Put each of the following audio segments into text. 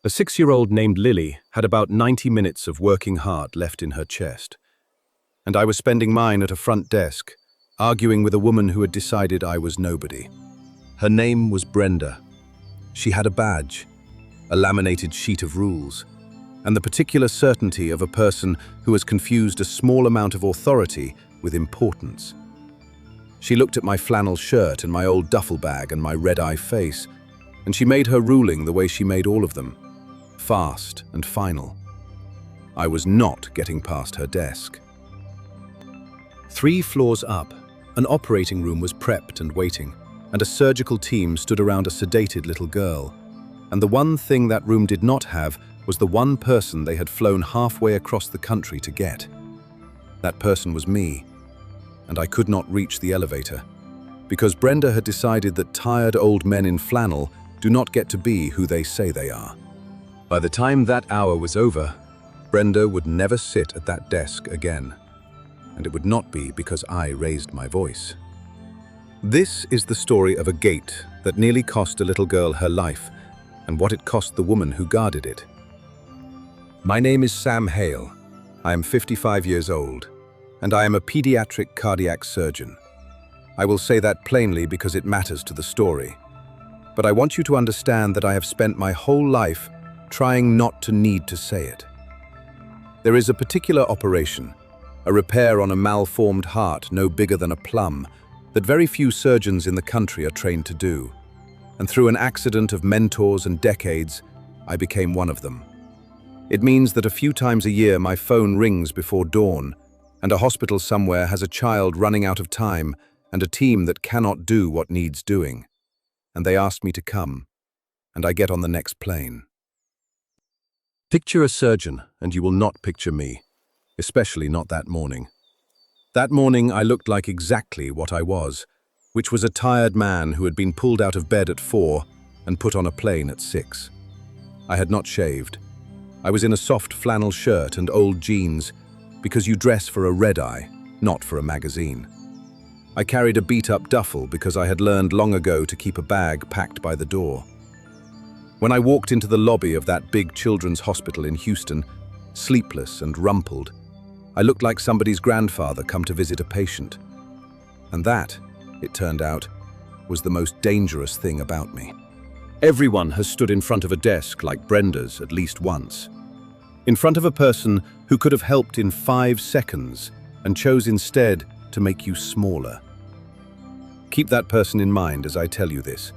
A 6-year-old named Lily had about 90 minutes of working hard left in her chest, and I was spending mine at a front desk, arguing with a woman who had decided I was nobody. Her name was Brenda. She had a badge, a laminated sheet of rules, and the particular certainty of a person who has confused a small amount of authority with importance. She looked at my flannel shirt and my old duffel bag and my red-eye face, and she made her ruling the way she made all of them, fast and final. I was not getting past her desk. 3 floors up, an operating room was prepped and waiting, and a surgical team stood around a sedated little girl. And the one thing that room did not have was the one person they had flown halfway across the country to get. That person was me, and I could not reach the elevator, because Brenda had decided that tired old men in flannel do not get to be who they say they are. By the time that hour was over, Brenda would never sit at that desk again, and it would not be because I raised my voice. This is the story of a gate that nearly cost a little girl her life, and what it cost the woman who guarded it. My name is Sam Hale. I am 55 years old, and I am a pediatric cardiac surgeon. I will say that plainly because it matters to the story. But I want you to understand that I have spent my whole life trying not to need to say it. There is a particular operation, a repair on a malformed heart no bigger than a plum, that very few surgeons in the country are trained to do. And through an accident of mentors and decades, I became one of them. It means that a few times a year my phone rings before dawn, and a hospital somewhere has a child running out of time and a team that cannot do what needs doing. And they ask me to come, and I get on the next plane. Picture a surgeon, and you will not picture me, especially not that morning. That morning I looked like exactly what I was, which was a tired man who had been pulled out of bed at 4 and put on a plane at 6. I had not shaved. I was in a soft flannel shirt and old jeans, because you dress for a red-eye, not for a magazine. I carried a beat-up duffel because I had learned long ago to keep a bag packed by the door. When I walked into the lobby of that big children's hospital in Houston, sleepless and rumpled, I looked like somebody's grandfather come to visit a patient. And that, it turned out, was the most dangerous thing about me. Everyone has stood in front of a desk like Brenda's at least once. In front of a person who could have helped in 5 seconds and chose instead to make you smaller. Keep that person in mind as I tell you this.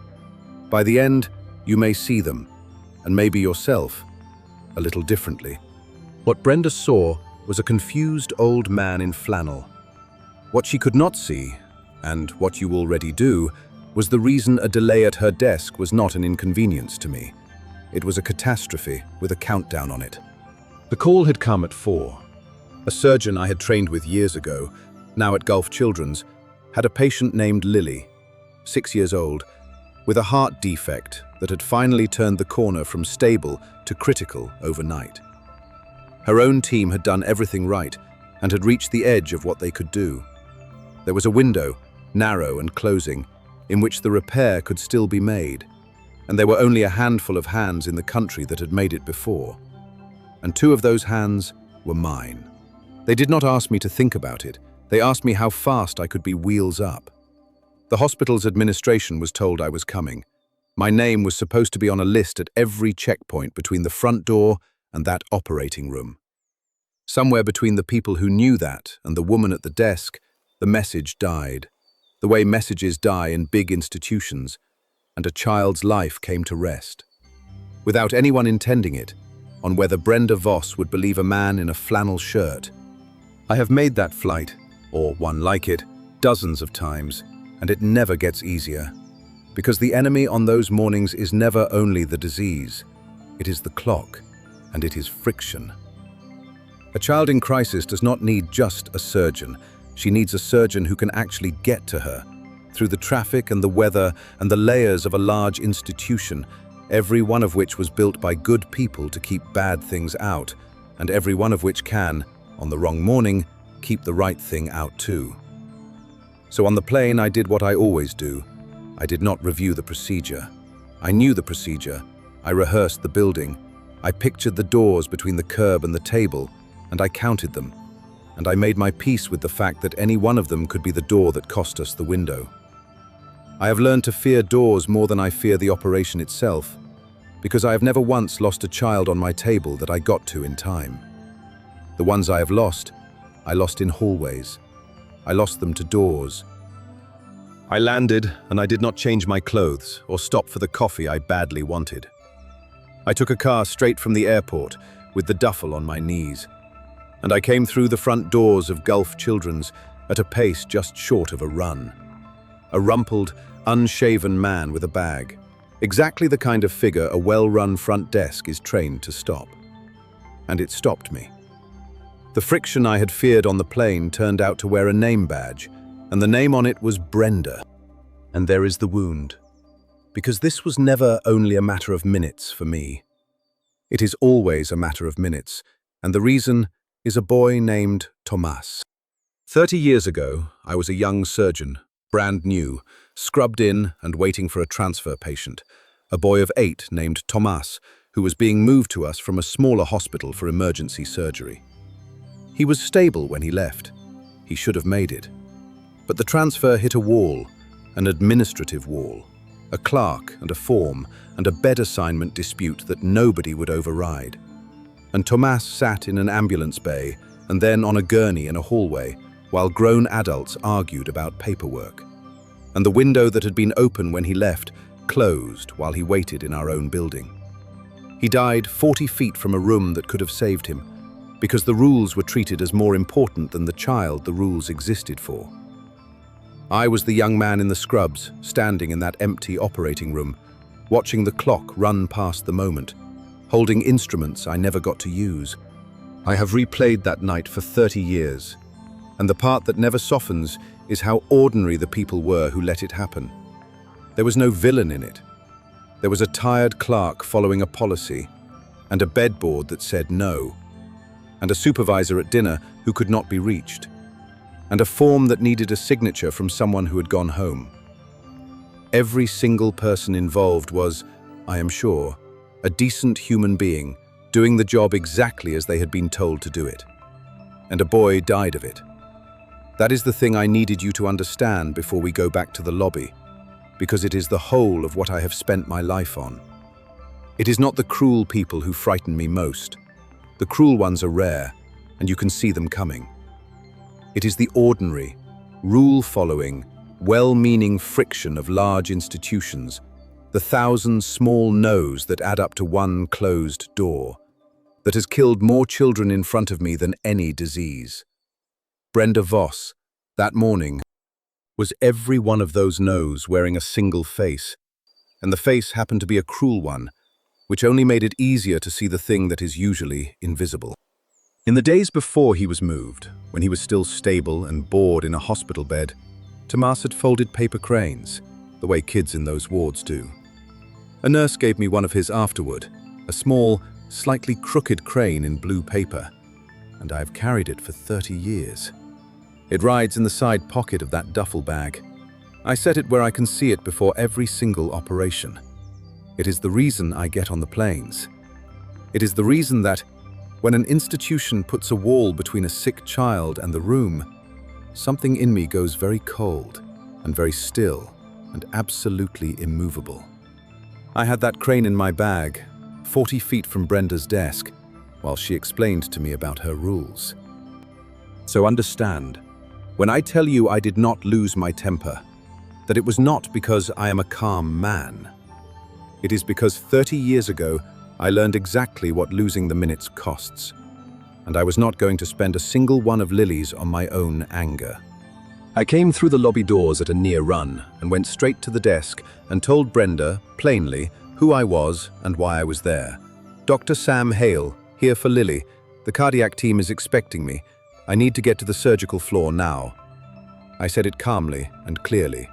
By the end, you may see them, and maybe yourself, a little differently. What Brenda saw was a confused old man in flannel. What she could not see, and what you already do, was the reason a delay at her desk was not an inconvenience to me. It was a catastrophe with a countdown on it. The call had come at 4. A surgeon I had trained with years ago, now at Gulf Children's, had a patient named Lily, 6 years old, with a heart defect that had finally turned the corner from stable to critical overnight. Her own team had done everything right and had reached the edge of what they could do. There was a window, narrow and closing, in which the repair could still be made, and there were only a handful of hands in the country that had made it before. And 2 of those hands were mine. They did not ask me to think about it. They asked me how fast I could be wheels up. The hospital's administration was told I was coming. My name was supposed to be on a list at every checkpoint between the front door and that operating room. Somewhere between the people who knew that and the woman at the desk, the message died, the way messages die in big institutions, and a child's life came to rest. Without anyone intending it, on whether Brenda Voss would believe a man in a flannel shirt. I have made that flight, or one like it, dozens of times, and it never gets easier. Because the enemy on those mornings is never only the disease, it is the clock, and it is friction. A child in crisis does not need just a surgeon. She needs a surgeon who can actually get to her. Through the traffic and the weather and the layers of a large institution, every one of which was built by good people to keep bad things out, and every one of which can, on the wrong morning, keep the right thing out too. So on the plane I did what I always do. I did not review the procedure. I knew the procedure. I rehearsed the building, I pictured the doors between the curb and the table, and I counted them, and I made my peace with the fact that any one of them could be the door that cost us the window. I have learned to fear doors more than I fear the operation itself, because I have never once lost a child on my table that I got to in time. The ones I have lost, I lost in hallways. I lost them to doors. I landed, and I did not change my clothes or stop for the coffee I badly wanted. I took a car straight from the airport with the duffel on my knees, and I came through the front doors of Gulf Children's at a pace just short of a run. A rumpled, unshaven man with a bag, exactly the kind of figure a well-run front desk is trained to stop. And it stopped me. The friction I had feared on the plane turned out to wear a name badge, and the name on it was Brenda. And there is the wound. Because this was never only a matter of minutes for me. It is always a matter of minutes, and the reason is a boy named Tomas. 30 years ago, I was a young surgeon, brand new, scrubbed in and waiting for a transfer patient, a boy of 8 named Tomas, who was being moved to us from a smaller hospital for emergency surgery. He was stable when he left. He should have made it. But the transfer hit a wall, an administrative wall, a clerk and a form and a bed assignment dispute that nobody would override. And Tomas sat in an ambulance bay and then on a gurney in a hallway while grown adults argued about paperwork. And the window that had been open when he left closed while he waited in our own building. He died 40 feet from a room that could have saved him, because the rules were treated as more important than the child the rules existed for. I was the young man in the scrubs, standing in that empty operating room, watching the clock run past the moment, holding instruments I never got to use. I have replayed that night for 30 years, and the part that never softens is how ordinary the people were who let it happen. There was no villain in it. There was a tired clerk following a policy, and a bedboard that said no, and a supervisor at dinner who could not be reached, and a form that needed a signature from someone who had gone home. Every single person involved was, I am sure, a decent human being doing the job exactly as they had been told to do it. And a boy died of it. That is the thing I needed you to understand before we go back to the lobby, because it is the whole of what I have spent my life on. It is not the cruel people who frighten me most. The cruel ones are rare, and you can see them coming. It is the ordinary, rule-following, well-meaning friction of large institutions, the 1,000 small no's that add up to one closed door, that has killed more children in front of me than any disease. Brenda Voss, that morning, was every one of those no's wearing a single face, and the face happened to be a cruel one, which only made it easier to see the thing that is usually invisible. In the days before he was moved, when he was still stable and bored in a hospital bed, Tomas had folded paper cranes, the way kids in those wards do. A nurse gave me one of his afterward, a small, slightly crooked crane in blue paper, and I have carried it for 30 years. It rides in the side pocket of that duffel bag. I set it where I can see it before every single operation. It is the reason I get on the planes. It is the reason that, when an institution puts a wall between a sick child and the room, something in me goes very cold and very still and absolutely immovable. I had that crane in my bag, 40 feet from Brenda's desk, while she explained to me about her rules. So understand, when I tell you I did not lose my temper, that it was not because I am a calm man. It is because 30 years ago, I learned exactly what losing the minutes costs, and I was not going to spend a single one of Lily's on my own anger. I came through the lobby doors at a near run and went straight to the desk and told Brenda, plainly, who I was and why I was there. Dr. Sam Hale, here for Lily. The cardiac team is expecting me. I need to get to the surgical floor now. I said it calmly and clearly.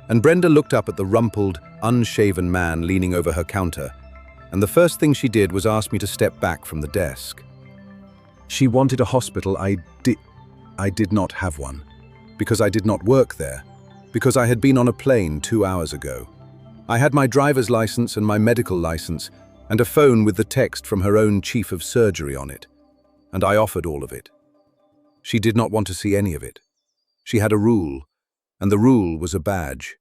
And Brenda looked up at the rumpled, unshaven man leaning over her counter, and the first thing she did was ask me to step back from the desk. She wanted a hospital. I did not have one, because I did not work there, because I had been on a plane 2 hours ago. I had my driver's license and my medical license, and a phone with the text from her own chief of surgery on it, and I offered all of it. She did not want to see any of it. She had a rule, and the rule was a badge,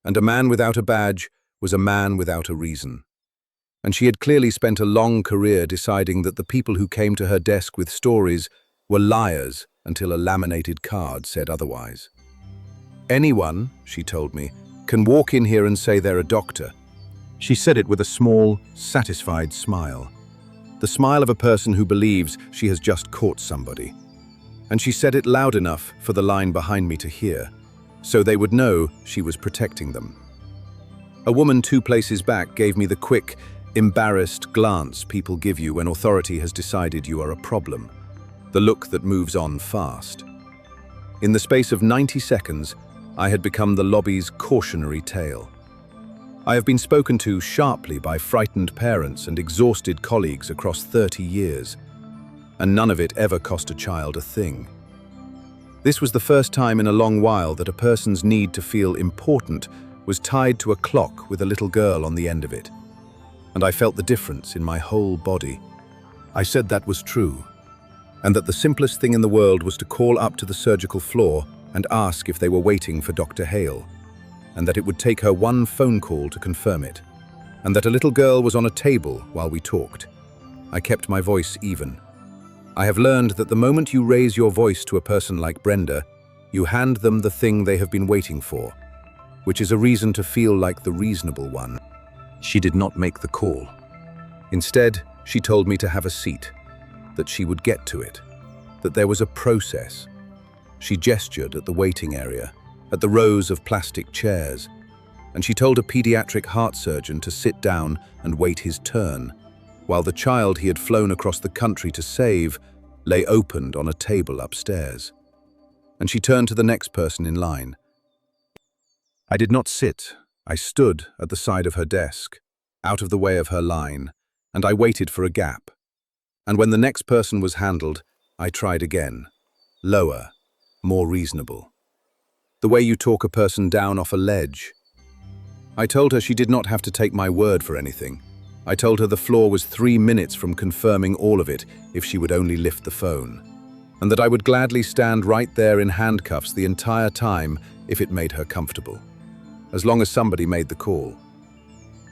and a man without a badge was a man without a reason. And she had clearly spent a long career deciding that the people who came to her desk with stories were liars until a laminated card said otherwise. Anyone, she told me, can walk in here and say they're a doctor. She said it with a small, satisfied smile. The smile of a person who believes she has just caught somebody. And she said it loud enough for the line behind me to hear, so they would know she was protecting them. A woman 2 places back gave me the quick, embarrassed glance people give you when authority has decided you are a problem, the look that moves on fast. In the space of 90 seconds, I had become the lobby's cautionary tale. I have been spoken to sharply by frightened parents and exhausted colleagues across 30 years, and none of it ever cost a child a thing. This was the first time in a long while that a person's need to feel important was tied to a clock with a little girl on the end of it, and I felt the difference in my whole body. I said that was true, and that the simplest thing in the world was to call up to the surgical floor and ask if they were waiting for Dr. Hale, and that it would take her 1 phone call to confirm it, and that a little girl was on a table while we talked. I kept my voice even. I have learned that the moment you raise your voice to a person like Brenda, you hand them the thing they have been waiting for, which is a reason to feel like the reasonable one. She did not make the call. Instead, she told me to have a seat, that she would get to it, that there was a process. She gestured at the waiting area, at the rows of plastic chairs, and she told a pediatric heart surgeon to sit down and wait his turn, while the child he had flown across the country to save lay opened on a table upstairs. And she turned to the next person in line. I did not sit. I stood at the side of her desk, out of the way of her line, and I waited for a gap. And when the next person was handled, I tried again. Lower, more reasonable. The way you talk a person down off a ledge. I told her she did not have to take my word for anything. I told her the floor was 3 minutes from confirming all of it if she would only lift the phone, and that I would gladly stand right there in handcuffs the entire time if it made her comfortable, as long as somebody made the call.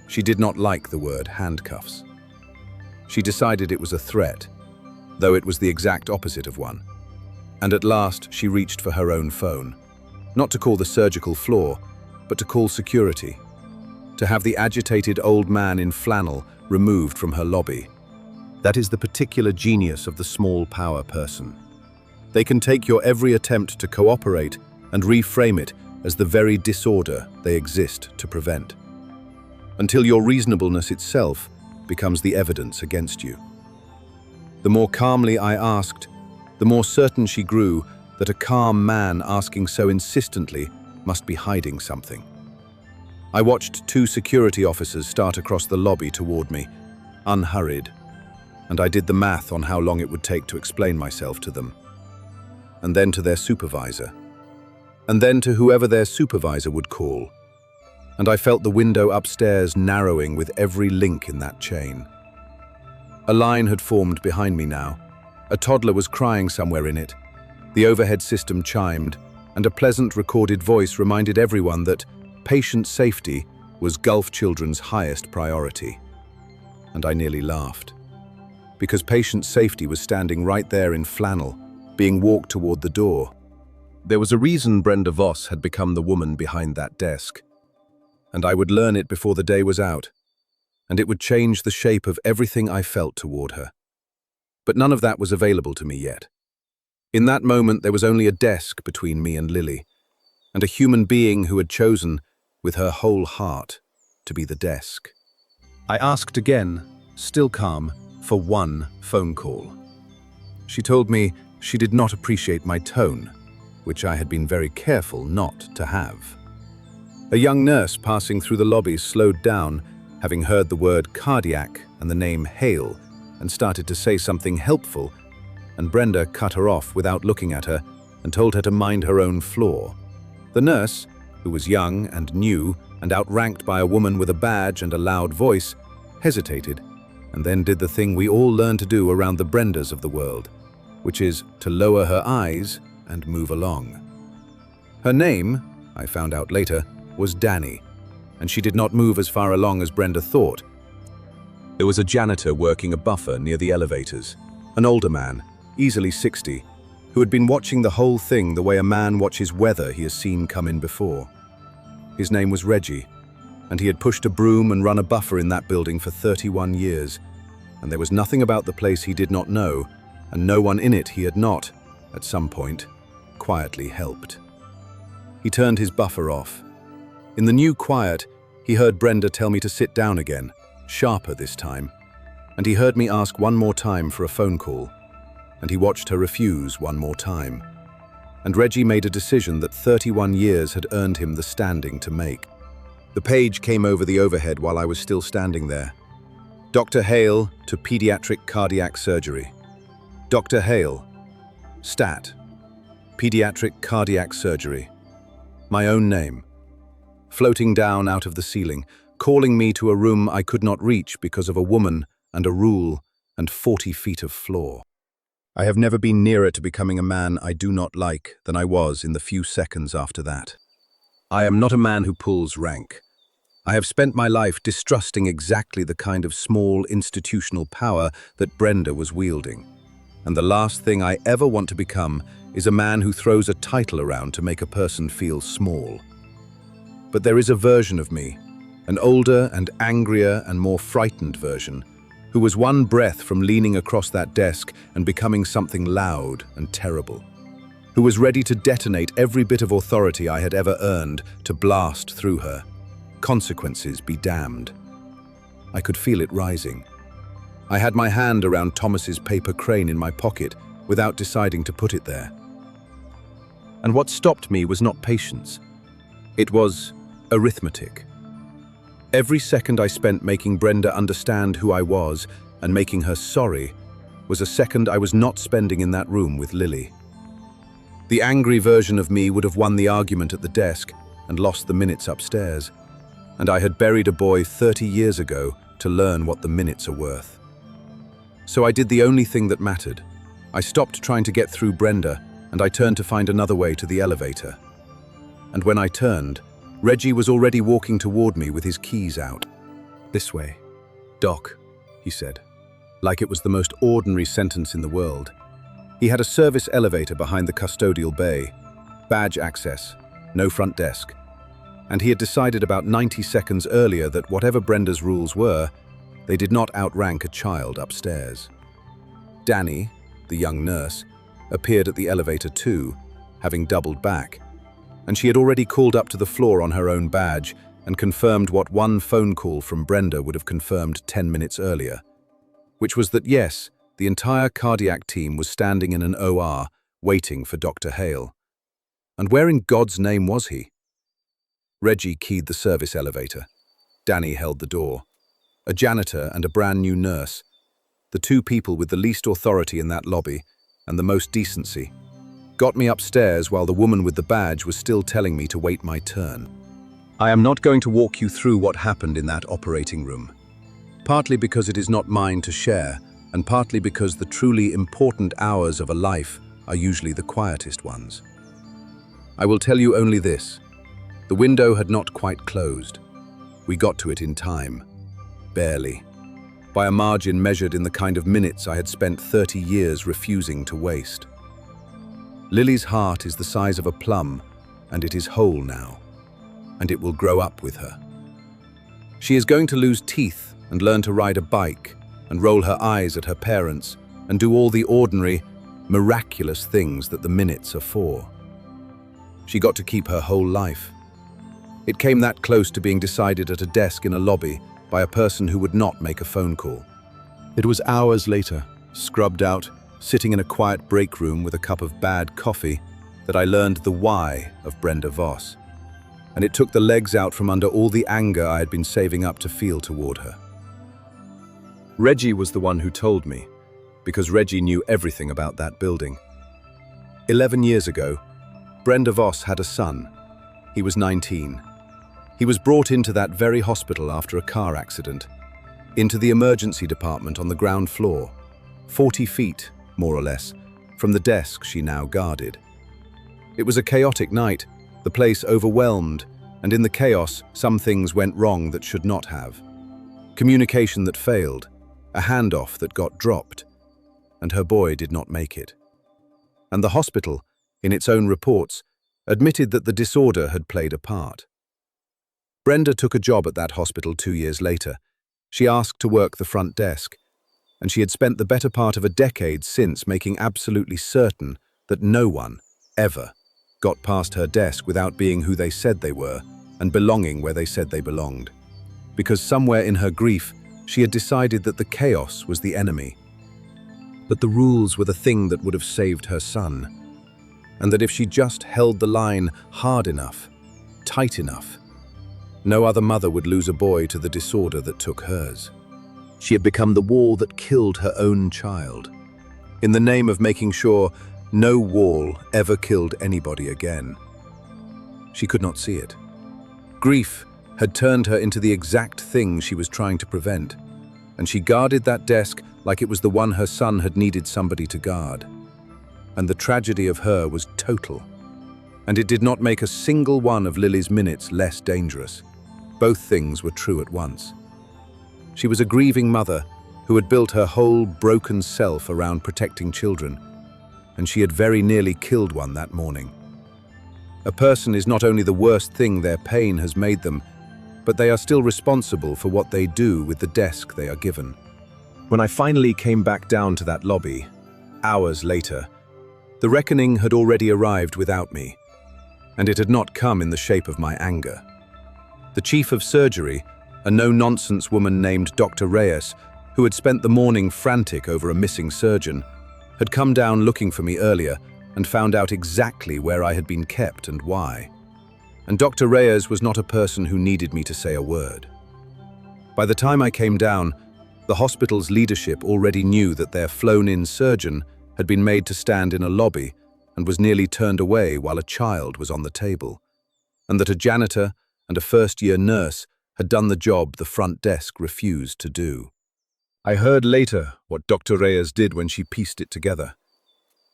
She did not like the word handcuffs. She decided it was a threat, though it was the exact opposite of one. And at last she reached for her own phone, not to call the surgical floor, but to call security, to have the agitated old man in flannel removed from her lobby. That is the particular genius of the small power person. They can take your every attempt to cooperate and reframe it as the very disorder they exist to prevent, until your reasonableness itself becomes the evidence against you. The more calmly I asked, the more certain she grew that a calm man asking so insistently must be hiding something. I watched 2 security officers start across the lobby toward me, unhurried, and I did the math on how long it would take to explain myself to them, and then to their supervisor, and then to whoever their supervisor would call, and I felt the window upstairs narrowing with every link in that chain. A line had formed behind me now. A toddler was crying somewhere in it. The overhead system chimed, and a pleasant recorded voice reminded everyone that patient safety was Gulf children's highest priority. And I nearly laughed, because patient safety was standing right there in flannel, being walked toward the door. There was a reason Brenda Voss had become the woman behind that desk, and I would learn it before the day was out, and it would change the shape of everything I felt toward her. But none of that was available to me yet. In that moment, there was only a desk between me and Lily, and a human being who had chosen, with her whole heart, to be the desk. I asked again, still calm, for 1 phone call. She told me she did not appreciate my tone, which I had been very careful not to have. A young nurse passing through the lobby slowed down, having heard the word cardiac and the name Hale, and started to say something helpful, and Brenda cut her off without looking at her and told her to mind her own floor. The nurse, who was young and new and outranked by a woman with a badge and a loud voice, hesitated and then did the thing we all learn to do around the Brendas of the world, which is to lower her eyes and move along. Her name, I found out later, was Danny, and she did not move as far along as Brenda thought. There was a janitor working a buffer near the elevators, an older man, easily 60, who had been watching the whole thing the way a man watches weather he has seen come in before. His name was Reggie, and he had pushed a broom and run a buffer in that building for 31 years, and there was nothing about the place he did not know, and no one in it he had not, at some point, quietly helped. He turned his buffer off. In the new quiet, he heard Brenda tell me to sit down again, sharper this time, and he heard me ask one more time for a phone call, and he watched her refuse one more time. And Reggie made a decision that 31 years had earned him the standing to make. The page came over the overhead while I was still standing there. Dr. Hale to pediatric cardiac surgery. Dr. Hale, stat, pediatric cardiac surgery. My own name. Floating down out of the ceiling, calling me to a room I could not reach because of a woman and a rule and 40 feet of floor. I have never been nearer to becoming a man I do not like than I was in the few seconds after that. I am not a man who pulls rank. I have spent my life distrusting exactly the kind of small institutional power that Brenda was wielding. And the last thing I ever want to become is a man who throws a title around to make a person feel small. But there is a version of me, an older and angrier and more frightened version, who was one breath from leaning across that desk and becoming something loud and terrible, who was ready to detonate every bit of authority I had ever earned to blast through her. Consequences be damned. I could feel it rising. I had my hand around Thomas's paper crane in my pocket without deciding to put it there. And what stopped me was not patience. It was arithmetic. Every second I spent making Brenda understand who I was and making her sorry was a second I was not spending in that room with Lily. The angry version of me would have won the argument at the desk and lost the minutes upstairs, and I had buried a boy 30 years ago to learn what the minutes are worth. So I did the only thing that mattered. I stopped trying to get through Brenda, and I turned to find another way to the elevator. And when I turned, Reggie was already walking toward me with his keys out. "This way, Doc," he said, like it was the most ordinary sentence in the world. He had a service elevator behind the custodial bay, badge access, no front desk. And he had decided about 90 seconds earlier that whatever Brenda's rules were, they did not outrank a child upstairs. Danny, the young nurse, appeared at the elevator too, having doubled back, and she had already called up to the floor on her own badge and confirmed what one phone call from Brenda would have confirmed 10 minutes earlier, which was that yes, the entire cardiac team was standing in an OR waiting for Dr. Hale. And where in God's name was he? Reggie keyed the service elevator. Danny held the door. A janitor and a brand new nurse, the two people with the least authority in that lobby and the most decency, got me upstairs while the woman with the badge was still telling me to wait my turn. I am not going to walk you through what happened in that operating room, partly because it is not mine to share, and partly because the truly important hours of a life are usually the quietest ones. I will tell you only this. The window had not quite closed. We got to it in time. Barely. By a margin measured in the kind of minutes I had spent 30 years refusing to waste. Lily's heart is the size of a plum, and it is whole now, and it will grow up with her. She is going to lose teeth and learn to ride a bike and roll her eyes at her parents and do all the ordinary, miraculous things that the minutes are for. She got to keep her whole life. It came that close to being decided at a desk in a lobby by a person who would not make a phone call. It was hours later, scrubbed out, sitting in a quiet break room with a cup of bad coffee, that I learned the why of Brenda Voss. And it took the legs out from under all the anger I had been saving up to feel toward her. Reggie was the one who told me, because Reggie knew everything about that building. 11 years ago, Brenda Voss had a son. He was 19. He was brought into that very hospital after a car accident, into the emergency department on the ground floor, 40 feet, more or less, from the desk she now guarded. It was a chaotic night, the place overwhelmed, and in the chaos, some things went wrong that should not have. Communication that failed, a handoff that got dropped, and her boy did not make it. And the hospital, in its own reports, admitted that the disorder had played a part. Brenda took a job at that hospital 2 years later. She asked to work the front desk, and she had spent the better part of a decade since making absolutely certain that no one, ever, got past her desk without being who they said they were and belonging where they said they belonged. Because somewhere in her grief, she had decided that the chaos was the enemy, that the rules were the thing that would have saved her son, and that if she just held the line hard enough, tight enough, no other mother would lose a boy to the disorder that took hers. She had become the wall that killed her own child, in the name of making sure no wall ever killed anybody again. She could not see it. Grief had turned her into the exact thing she was trying to prevent, and she guarded that desk like it was the one her son had needed somebody to guard. And the tragedy of her was total, and it did not make a single one of Lily's minutes less dangerous. Both things were true at once. She was a grieving mother who had built her whole broken self around protecting children, and she had very nearly killed one that morning. A person is not only the worst thing their pain has made them, but they are still responsible for what they do with the desk they are given. When I finally came back down to that lobby, hours later, the reckoning had already arrived without me, and it had not come in the shape of my anger. The chief of surgery, a no-nonsense woman named Dr. Reyes, who had spent the morning frantic over a missing surgeon, had come down looking for me earlier and found out exactly where I had been kept and why. And Dr. Reyes was not a person who needed me to say a word. By the time I came down, the hospital's leadership already knew that their flown-in surgeon had been made to stand in a lobby and was nearly turned away while a child was on the table, and that a janitor and a first-year nurse had done the job the front desk refused to do. I heard later what Dr. Reyes did when she pieced it together,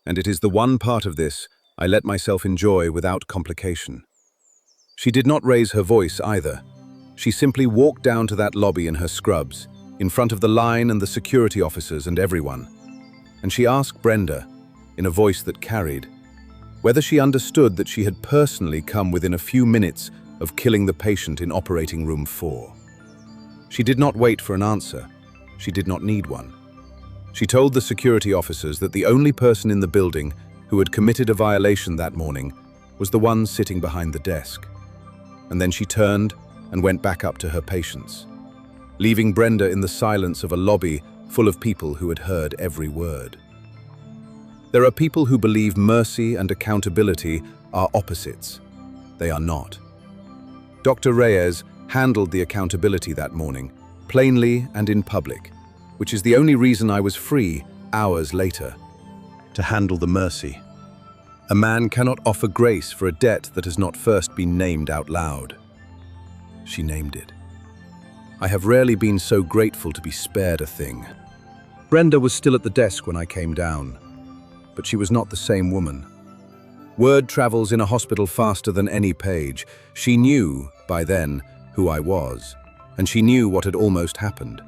and it is the one part of this I let myself enjoy without complication. She did not raise her voice either. She simply walked down to that lobby in her scrubs, in front of the line and the security officers and everyone, and she asked Brenda, in a voice that carried, whether she understood that she had personally come within a few minutes of killing the patient in operating room 4. She did not wait for an answer. She did not need one. She told the security officers that the only person in the building who had committed a violation that morning was the one sitting behind the desk. And then she turned and went back up to her patients, leaving Brenda in the silence of a lobby full of people who had heard every word. There are people who believe mercy and accountability are opposites. They are not. Dr. Reyes handled the accountability that morning, plainly and in public, which is the only reason I was free, hours later, to handle the mercy. A man cannot offer grace for a debt that has not first been named out loud. She named it. I have rarely been so grateful to be spared a thing. Brenda was still at the desk when I came down, but she was not the same woman. Word travels in a hospital faster than any page. She knew, by then, who I was, and she knew what had almost happened.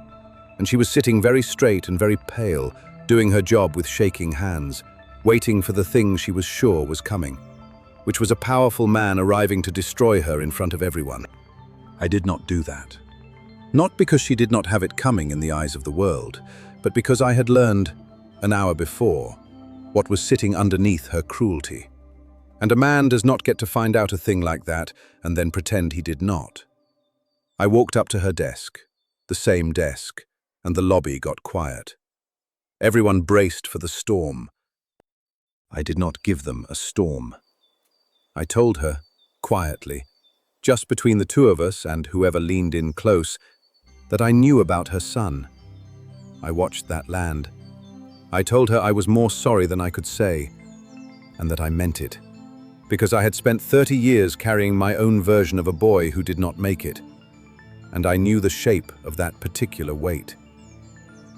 And she was sitting very straight and very pale, doing her job with shaking hands, waiting for the thing she was sure was coming, which was a powerful man arriving to destroy her in front of everyone. I did not do that. Not because she did not have it coming in the eyes of the world, but because I had learned, an hour before, what was sitting underneath her cruelty. And a man does not get to find out a thing like that and then pretend he did not. I walked up to her desk, the same desk, and the lobby got quiet. Everyone braced for the storm. I did not give them a storm. I told her, quietly, just between the two of us and whoever leaned in close, that I knew about her son. I watched that land. I told her I was more sorry than I could say, and that I meant it, because I had spent 30 years carrying my own version of a boy who did not make it. and I knew the shape of that particular weight.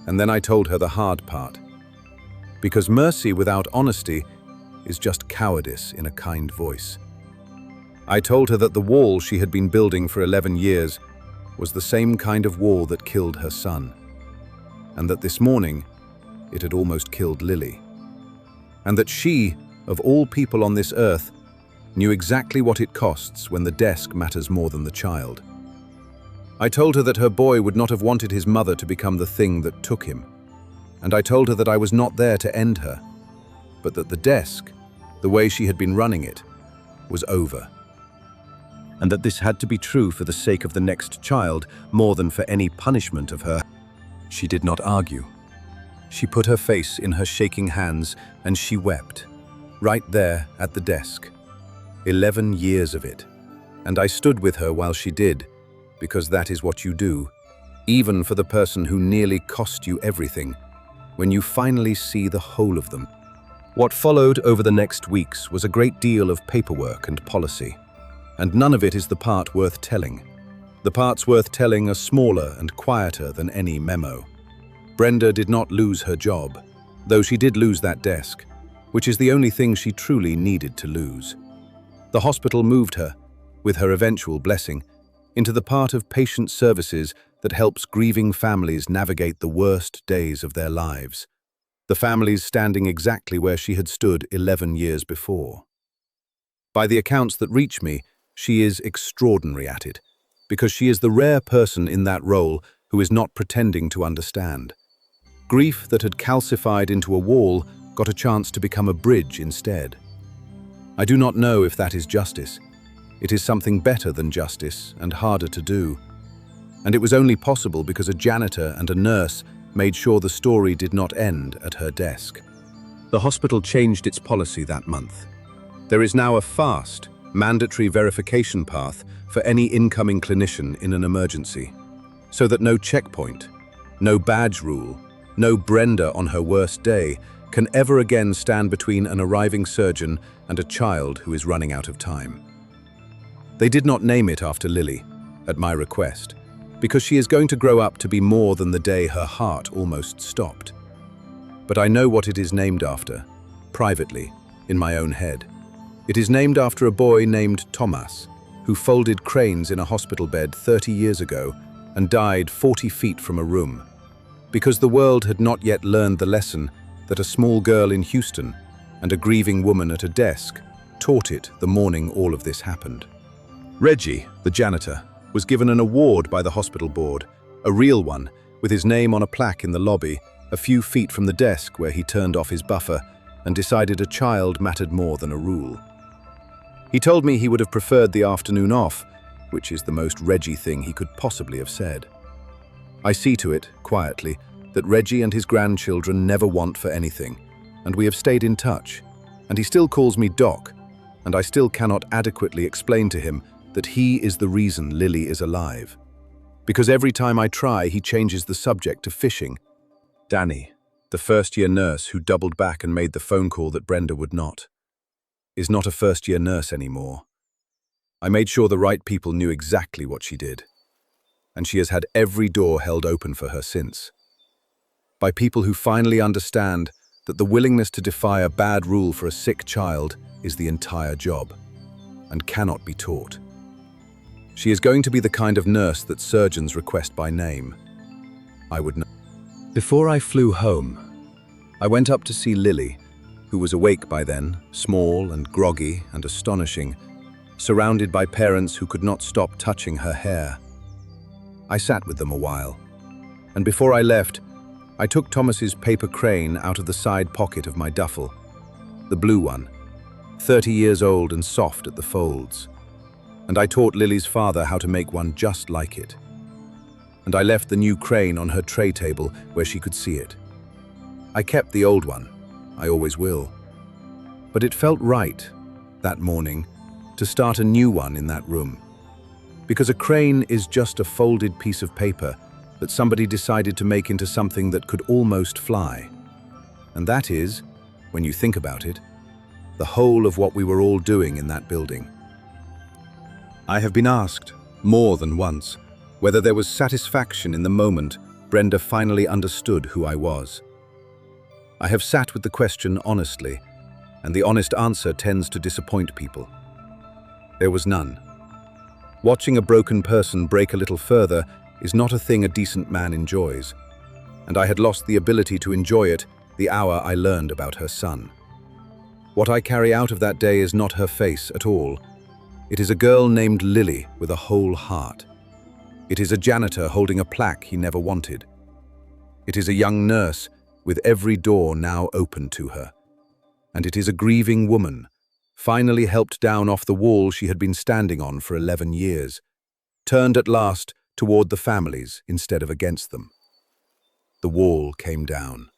And then I told her the hard part. Because mercy without honesty is just cowardice in a kind voice. I told her that the wall she had been building for 11 years was the same kind of wall that killed her son, and that this morning it had almost killed Lily. And that she, of all people on this earth, knew exactly what it costs when the desk matters more than the child. I told her that her boy would not have wanted his mother to become the thing that took him. And I told her that I was not there to end her, but that the desk, the way she had been running it, was over. And that this had to be true for the sake of the next child more than for any punishment of her. She did not argue. She put her face in her shaking hands and she wept, right there at the desk. 11 years of it. And I stood with her while she did, because that is what you do, even for the person who nearly cost you everything, when you finally see the whole of them. What followed over the next weeks was a great deal of paperwork and policy, and none of it is the part worth telling. The parts worth telling are smaller and quieter than any memo. Brenda did not lose her job, though she did lose that desk, which is the only thing she truly needed to lose. The hospital moved her, with her eventual blessing, into the part of patient services that helps grieving families navigate the worst days of their lives. The families standing exactly where she had stood 11 years before. By the accounts that reach me, she is extraordinary at it, because she is the rare person in that role who is not pretending to understand. Grief that had calcified into a wall got a chance to become a bridge instead. I do not know if that is justice. It is something better than justice and harder to do. And it was only possible because a janitor and a nurse made sure the story did not end at her desk. The hospital changed its policy that month. There is now a fast, mandatory verification path for any incoming clinician in an emergency, so that no checkpoint, no badge rule, no Brenda on her worst day can ever again stand between an arriving surgeon and a child who is running out of time. They did not name it after Lily, at my request, because she is going to grow up to be more than the day her heart almost stopped. But I know what it is named after, privately, in my own head. It is named after a boy named Thomas, who folded cranes in a hospital bed 30 years ago and died 40 feet from a room, because the world had not yet learned the lesson that a small girl in Houston and a grieving woman at a desk taught it the morning all of this happened. Reggie, the janitor, was given an award by the hospital board, a real one, with his name on a plaque in the lobby, a few feet from the desk where he turned off his buffer and decided a child mattered more than a rule. He told me he would have preferred the afternoon off, which is the most Reggie thing he could possibly have said. I see to it, quietly, that Reggie and his grandchildren never want for anything, and we have stayed in touch, and he still calls me Doc, and I still cannot adequately explain to him that he is the reason Lily is alive. Because every time I try, he changes the subject to fishing. Danny, the first-year nurse who doubled back and made the phone call that Brenda would not, is not a first-year nurse anymore. I made sure the right people knew exactly what she did, and she has had every door held open for her since. By people who finally understand that the willingness to defy a bad rule for a sick child is the entire job, and cannot be taught. She is going to be the kind of nurse that surgeons request by name. I would know. Before I flew home, I went up to see Lily, who was awake by then, small and groggy and astonishing, surrounded by parents who could not stop touching her hair. I sat with them a while, and before I left, I took Thomas's paper crane out of the side pocket of my duffel, the blue one, 30 years old and soft at the folds, and I taught Lily's father how to make one just like it. And I left the new crane on her tray table where she could see it. I kept the old one, I always will. But it felt right, that morning, to start a new one in that room. Because a crane is just a folded piece of paper that somebody decided to make into something that could almost fly. And that is, when you think about it, the whole of what we were all doing in that building. I have been asked, more than once, Whether there was satisfaction in the moment, Brenda finally understood who I was. I have sat with the question honestly, and the honest answer tends to disappoint people. There was none. Watching a broken person break a little further is not a thing a decent man enjoys, and I had lost the ability to enjoy it the hour I learned about her son. What I carry out of that day is not her face at all. It is a girl named Lily with a whole heart. It is a janitor holding a plaque he never wanted. It is a young nurse with every door now open to her. And it is a grieving woman, finally helped down off the wall she had been standing on for 11 years, turned at last toward the families instead of against them. The wall came down.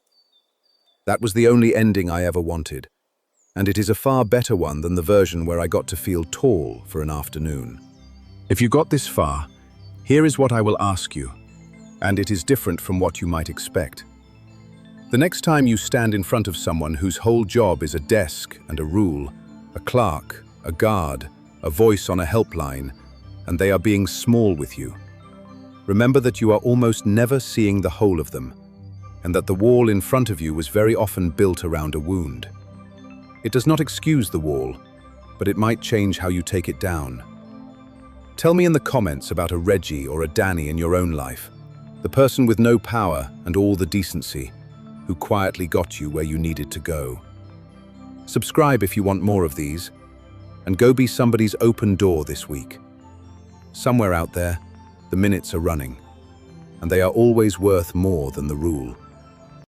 That was the only ending I ever wanted, and it is a far better one than the version where I got to feel tall for an afternoon. If you got this far, here is what I will ask you, and it is different from what you might expect. The next time you stand in front of someone whose whole job is a desk and a rule, a clerk, a guard, a voice on a helpline, and they are being small with you, remember that you are almost never seeing the whole of them, and that the wall in front of you was very often built around a wound. It does not excuse the wall, but it might change how you take it down. Tell me in the comments about a Reggie or a Danny in your own life, the person with no power and all the decency, who quietly got you where you needed to go. Subscribe if you want more of these, and go be somebody's open door this week. Somewhere out there, the minutes are running, and they are always worth more than the rule.